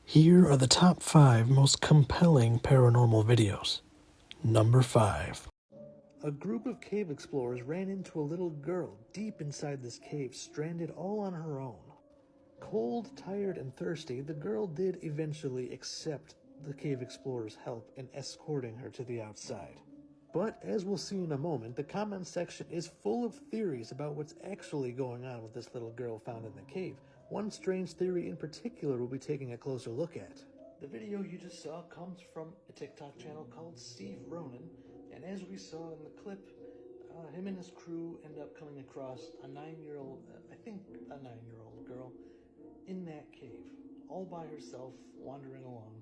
Here are the top 5 most compelling paranormal videos. Number 5. A group of cave explorers ran into a little girl deep inside this cave, stranded all on her own. Cold, tired, and thirsty, the girl did eventually accept the cave explorers' help in escorting her to the outside. But, as we'll see in a moment, the comment section is full of theories about what's actually going on with this little girl found in the cave. One strange theory in particular we'll be taking a closer look at. The video you just saw comes from a TikTok channel called Steve Ronan, and as we saw in the clip, him and his crew end up coming across a 9-year-old, I think a 9-year-old girl, in that cave, all by herself, wandering along.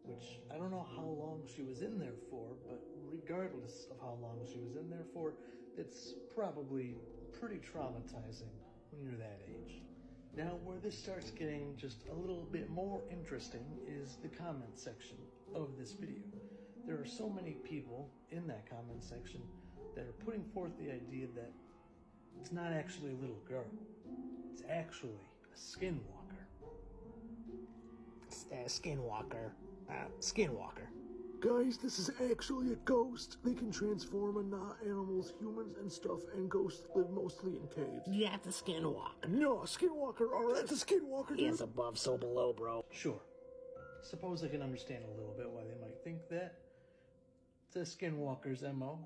Which, I don't know how long she was in there for, but regardless of how long she was in there for, it's probably pretty traumatizing when you're that age. Now, where this starts getting just a little bit more interesting is the comment section of this video. There are so many people in that comment section that are putting forth the idea that it's not actually a little girl. It's actually a skinwalker. Skinwalker. Skinwalker. Guys, this is actually a ghost. They can transform and not animals, humans, and stuff, and ghosts live mostly in caves. Yeah, it's a skinwalker. No, a skinwalker, alright, it's a skinwalker, dude. He is above, so below, bro. Sure. Suppose I can understand a little bit why they might think that. It's a skinwalker's MO.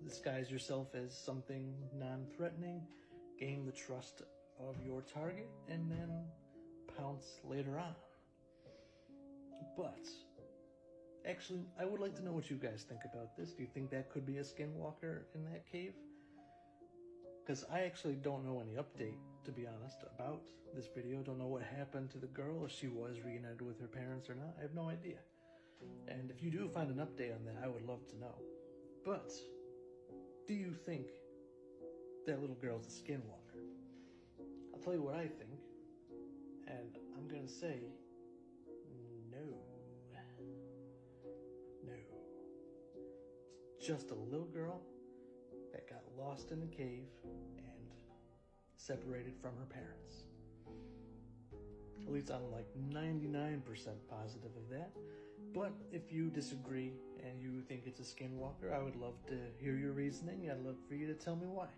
Disguise yourself as something non-threatening, gain the trust of your target, and then pounce later on. But, actually, I would like to know what you guys think about this. Do you think that could be a skinwalker in that cave? Because I actually don't know any update, to be honest, about this video. Don't know what happened to the girl, if she was reunited with her parents or not. I have no idea. And if you do find an update on that, I would love to know. But, do you think that little girl's a skinwalker? I'll tell you what I think, and I'm gonna say no. Just a little girl that got lost in a cave and separated from her parents. At least I'm like 99% positive of that. But if you disagree and you think it's a skinwalker, I would love to hear your reasoning. I'd love for you to tell me why.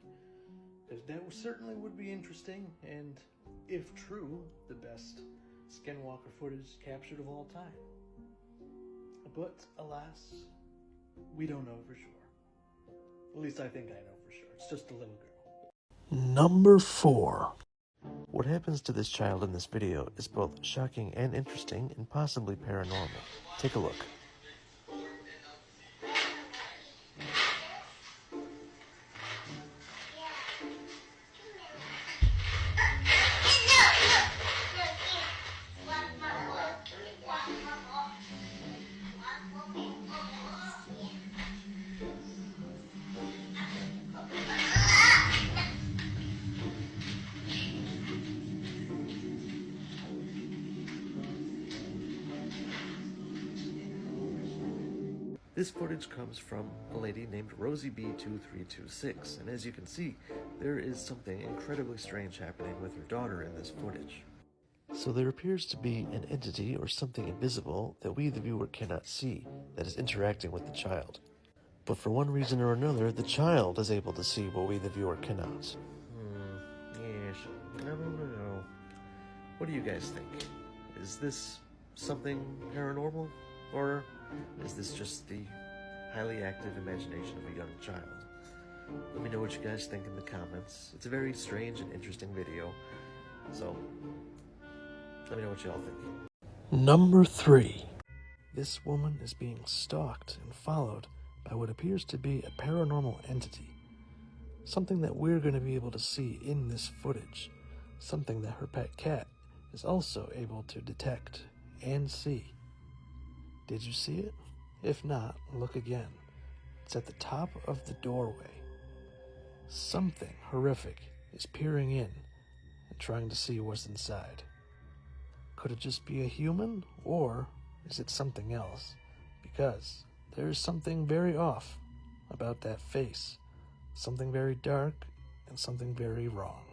Because that certainly would be interesting, and if true, the best skinwalker footage captured of all time. But alas, we don't know for sure. At least I think I know for sure. It's just a little girl. Number 4. What happens to this child in this video is both shocking and interesting and possibly paranormal. Take a look. This footage comes from a lady named Rosie B2326, and as you can see, there is something incredibly strange happening with her daughter in this footage. So there appears to be an entity or something invisible that we, the viewer, cannot see that is interacting with the child. But for one reason or another, the child is able to see what we, the viewer, cannot. Yes, I don't know. What do you guys think? Is this something paranormal? Or is this just the highly active imagination of a young child? Let me know what you guys think in the comments. It's a very strange and interesting video, so let me know what y'all think. Number 3. This woman is being stalked and followed by what appears to be a paranormal entity. Something that we're going to be able to see in this footage. Something that her pet cat is also able to detect and see. Did you see it? If not, look again. It's at the top of the doorway. Something horrific is peering in and trying to see what's inside. Could it just be a human, or is it something else? Because there's something very off about that face. Something very dark and something very wrong.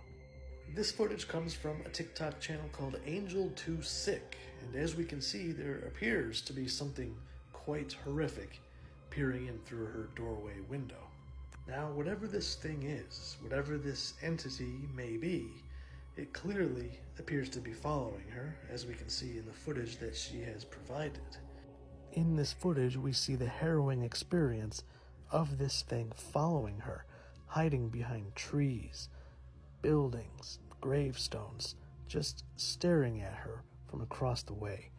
This footage comes from a TikTok channel called Angel Too Sick, and as we can see, there appears to be something quite horrific peering in through her doorway window. Now, whatever this thing is, whatever this entity may be, it clearly appears to be following her, as we can see in the footage that she has provided. In this footage, we see the harrowing experience of this thing following her, hiding behind trees, buildings, gravestones, just staring at her from across the way.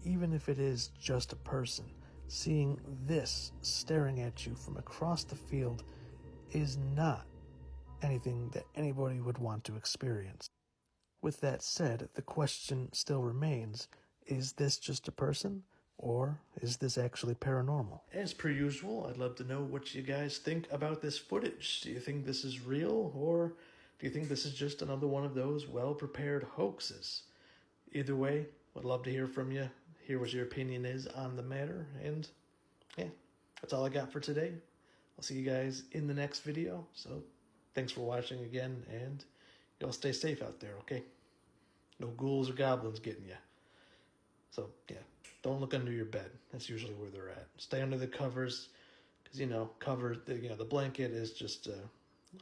Even if it is just a person, seeing this staring at you from across the field is not anything that anybody would want to experience. With that said, the question still remains, is this just a person, or is this actually paranormal? As per usual, I'd love to know what you guys think about this footage. Do you think this is real, or do you think this is just another one of those well-prepared hoaxes? Either way, I'd love to hear from you, hear what your opinion is on the matter, and yeah, that's all I got for today. I'll see you guys in the next video, so thanks for watching again, and y'all stay safe out there, okay? No ghouls or goblins getting you. So, yeah, don't look under your bed. That's usually where they're at. Stay under the covers, because, the blanket is just a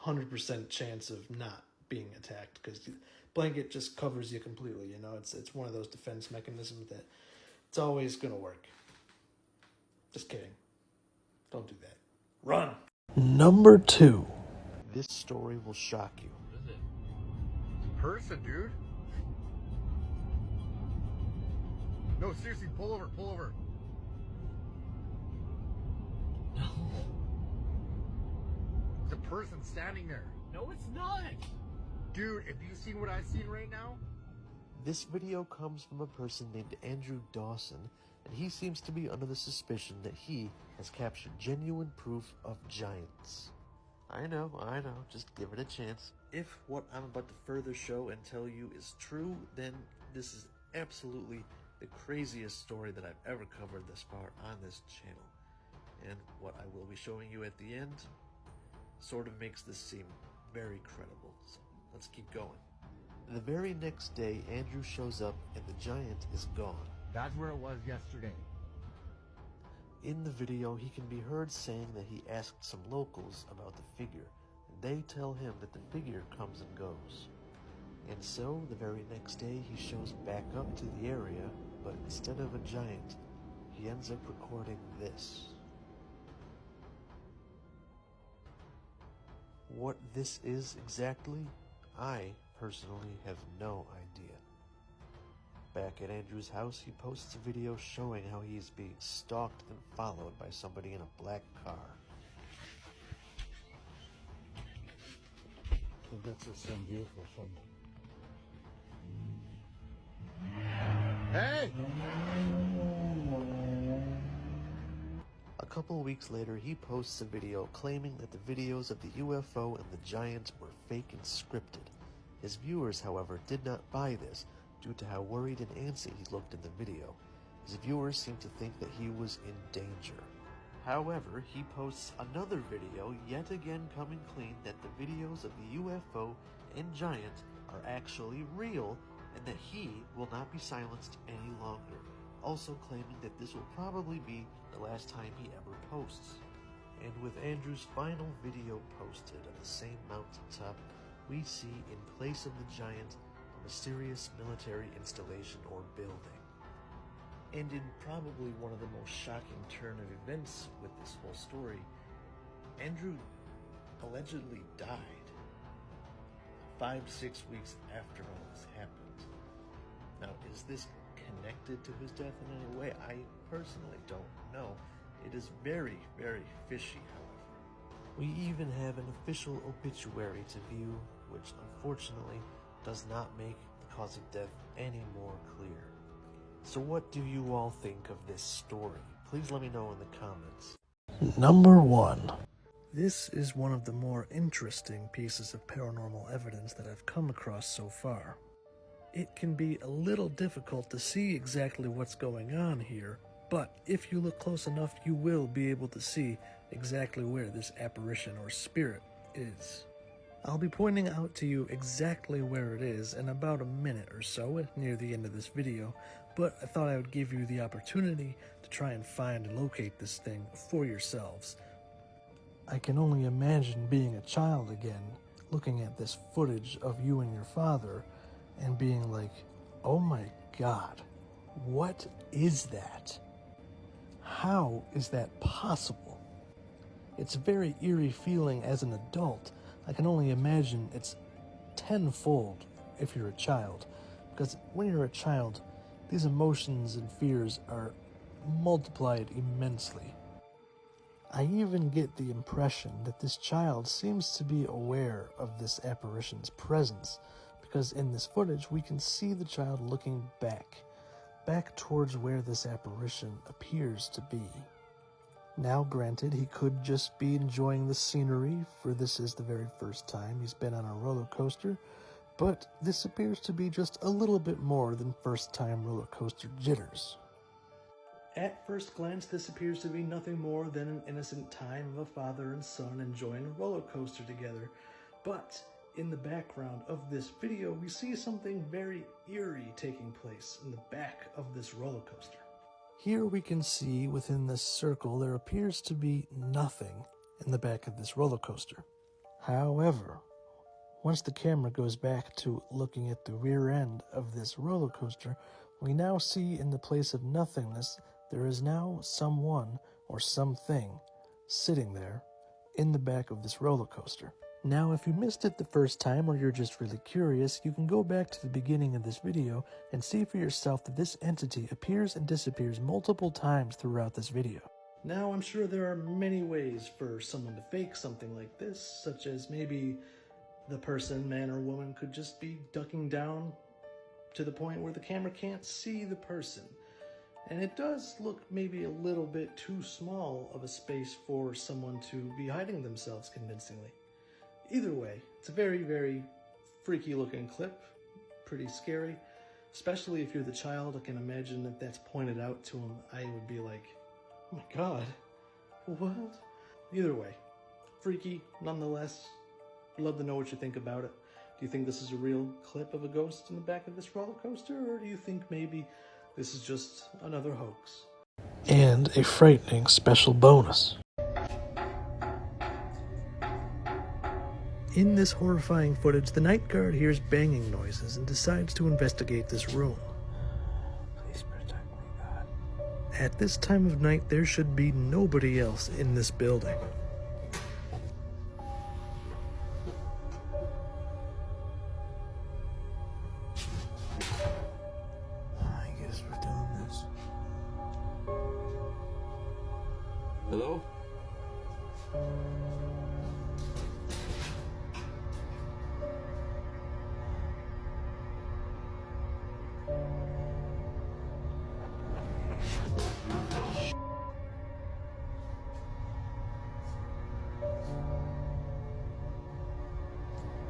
100% chance of not being attacked, because the blanket just covers you completely, It's one of those defense mechanisms that it's always going to work. Just kidding. Don't do that. Run! Number 2. This story will shock you. What is it? It's a person, dude. No, seriously, pull over, pull over. No. It's a person standing there. No, it's not. Dude, if you've seen what I've seen right now. This video comes from a person named Andrew Dawson, and he seems to be under the suspicion that he has captured genuine proof of giants. I know, just give it a chance. If what I'm about to further show and tell you is true, then this is absolutely the craziest story that I've ever covered thus far on this channel. And what I will be showing you at the end sort of makes this seem very credible. So let's keep going. The very next day, Andrew shows up and the giant is gone. That's where it was yesterday. In the video, he can be heard saying that he asked some locals about the figure, and they tell him that the figure comes and goes. And so, the very next day, he shows back up to the area, but instead of a giant, he ends up recording this. What this is exactly, I personally have no idea. Back at Andrew's house, he posts a video showing how he is being stalked and followed by somebody in a black car. That's just some beautiful fun. Hey! A couple weeks later, he posts a video claiming that the videos of the UFO and the giant were fake and scripted. His viewers, however, did not buy this due to how worried and antsy he looked in the video. His viewers seemed to think that he was in danger. However, he posts another video, yet again coming clean that the videos of the UFO and giant are actually real and that he will not be silenced any longer, also claiming that this will probably be the last time he ever posts. And with Andrew's final video posted on the same mountaintop, we see in place of the giant a mysterious military installation or building. And in probably one of the most shocking turn of events with this whole story, Andrew allegedly died 5-6 weeks after all this happened. Now, is this connected to his death in any way? I personally don't know. It is very, very fishy, however. We even have an official obituary to view, which unfortunately does not make the cause of death any more clear. So what do you all think of this story? Please let me know in the comments. Number 1. This is one of the more interesting pieces of paranormal evidence that I've come across so far. It can be a little difficult to see exactly what's going on here, but if you look close enough, you will be able to see exactly where this apparition or spirit is. I'll be pointing out to you exactly where it is in about a minute or so near the end of this video, but I thought I would give you the opportunity to try and find and locate this thing for yourselves. I can only imagine being a child again, looking at this footage of you and your father, and being like, oh my God, what is that? How is that possible? It's a very eerie feeling as an adult. I can only imagine it's tenfold if you're a child, because when you're a child, these emotions and fears are multiplied immensely. I even get the impression that this child seems to be aware of this apparition's presence, because in this footage we can see the child looking back towards where this apparition appears to be. Now, granted, he could just be enjoying the scenery, for this is the very first time he's been on a roller coaster, but this appears to be just a little bit more than first-time roller coaster jitters. At first glance, this appears to be nothing more than an innocent time of a father and son enjoying a roller coaster together, but in the background of this video, we see something very eerie taking place in the back of this roller coaster. Here we can see within this circle there appears to be nothing in the back of this roller coaster. However, once the camera goes back to looking at the rear end of this roller coaster, we now see in the place of nothingness there is now someone or something sitting there in the back of this roller coaster. Now, if you missed it the first time or you're just really curious, you can go back to the beginning of this video and see for yourself that this entity appears and disappears multiple times throughout this video. Now, I'm sure there are many ways for someone to fake something like this, such as maybe the person, man or woman, could just be ducking down to the point where the camera can't see the person. And it does look maybe a little bit too small of a space for someone to be hiding themselves convincingly. Either way, it's a very, very freaky looking clip, pretty scary, especially if you're the child. I can imagine if that's pointed out to him, I would be like, oh my God, what? Either way, freaky nonetheless. I'd love to know what you think about it. Do you think this is a real clip of a ghost in the back of this roller coaster, or do you think maybe this is just another hoax? And a frightening special bonus. In this horrifying footage, the night guard hears banging noises and decides to investigate this room. Please protect me, God. At this time of night, there should be nobody else in this building. I guess we're doing this. Hello?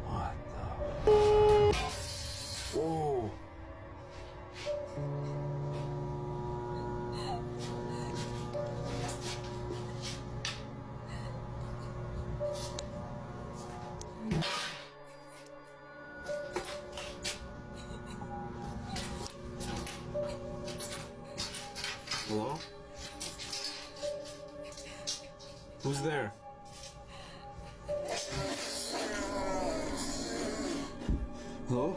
What the? Whoa. Hello? Who's there? Hello?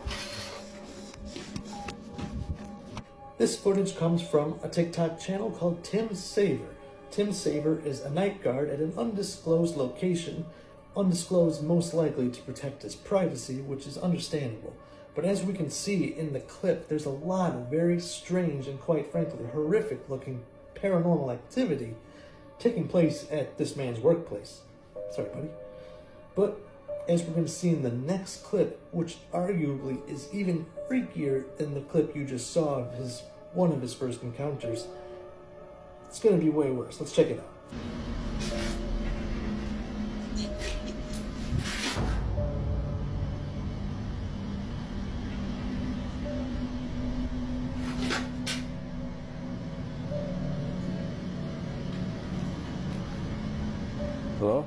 This footage comes from a TikTok channel called Tim Saver. Tim Saver is a night guard at an undisclosed location, undisclosed most likely to protect his privacy, which is understandable. But as we can see in the clip, there's a lot of very strange and quite frankly horrific looking paranormal activity taking place at this man's workplace. Sorry, buddy. But as we're going to see in the next clip, which arguably is even freakier than the clip you just saw of one of his first encounters, it's going to be way worse. Let's check it out. Hello?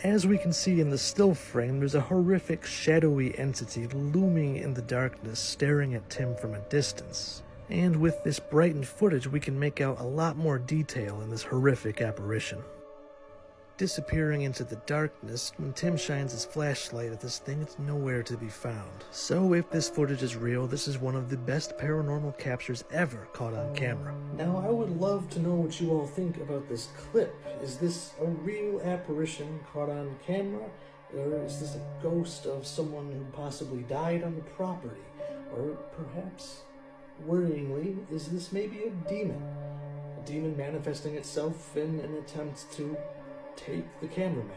As we can see in the still frame, there's a horrific shadowy entity looming in the darkness, staring at Tim from a distance. And with this brightened footage, we can make out a lot more detail in this horrific apparition. Disappearing into the darkness, when Tim shines his flashlight at this thing, it's nowhere to be found. So if this footage is real, this is one of the best paranormal captures ever caught on camera. Now, I would love to know what you all think about this clip. Is this a real apparition caught on camera? Or is this a ghost of someone who possibly died on the property? Or perhaps, worryingly, is this maybe a demon? A demon manifesting itself in an attempt to take the cameraman.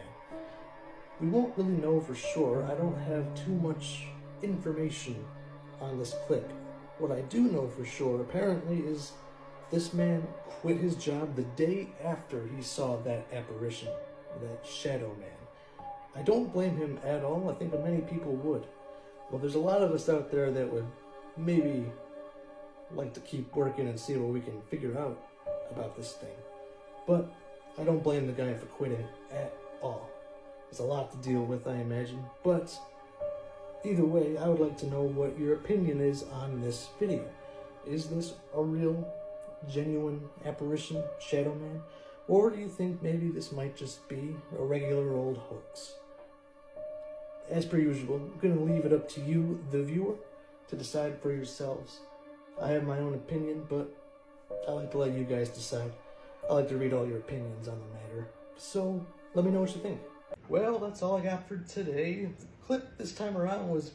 We won't really know for sure. I don't have too much information on this clip. What I do know for sure, apparently, is this man quit his job the day after he saw that apparition, that shadow man. I don't blame him at all. I think many people would. Well, there's a lot of us out there that would maybe like to keep working and see what we can figure out about this thing. But I don't blame the guy for quitting at all. There's a lot to deal with, I imagine. But either way, I would like to know what your opinion is on this video. Is this a real, genuine apparition, shadow man? Or do you think maybe this might just be a regular old hoax? As per usual, I'm going to leave it up to you, the viewer, to decide for yourselves. I have my own opinion, but I like to let you guys decide. I like to read all your opinions on the matter, so let me know what you think. Well, that's all I got for today. The clip this time around was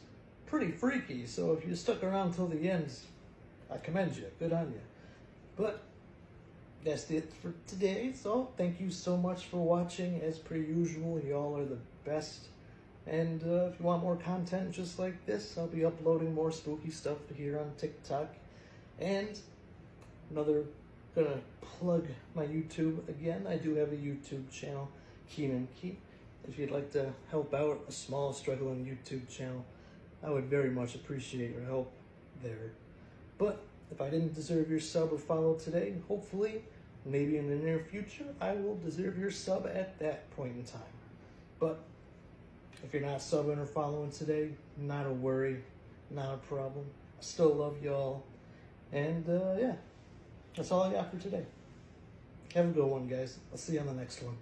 pretty freaky, so if you stuck around till the end, I commend you. Good on you. But that's it for today, so thank you so much for watching. As per usual, y'all are the best. And if you want more content just like this, I'll be uploading more spooky stuff here on TikTok. And gonna plug my YouTube again. I do have a YouTube channel, Keenan Key. If you'd like to help out a small struggling YouTube channel, I would very much appreciate your help there. But if I didn't deserve your sub or follow today, hopefully, maybe in the near future, I will deserve your sub at that point in time. But if you're not subbing or following today, not a worry, not a problem. I still love y'all. And yeah. That's all I got for today. Have a good one, guys. I'll see you on the next one.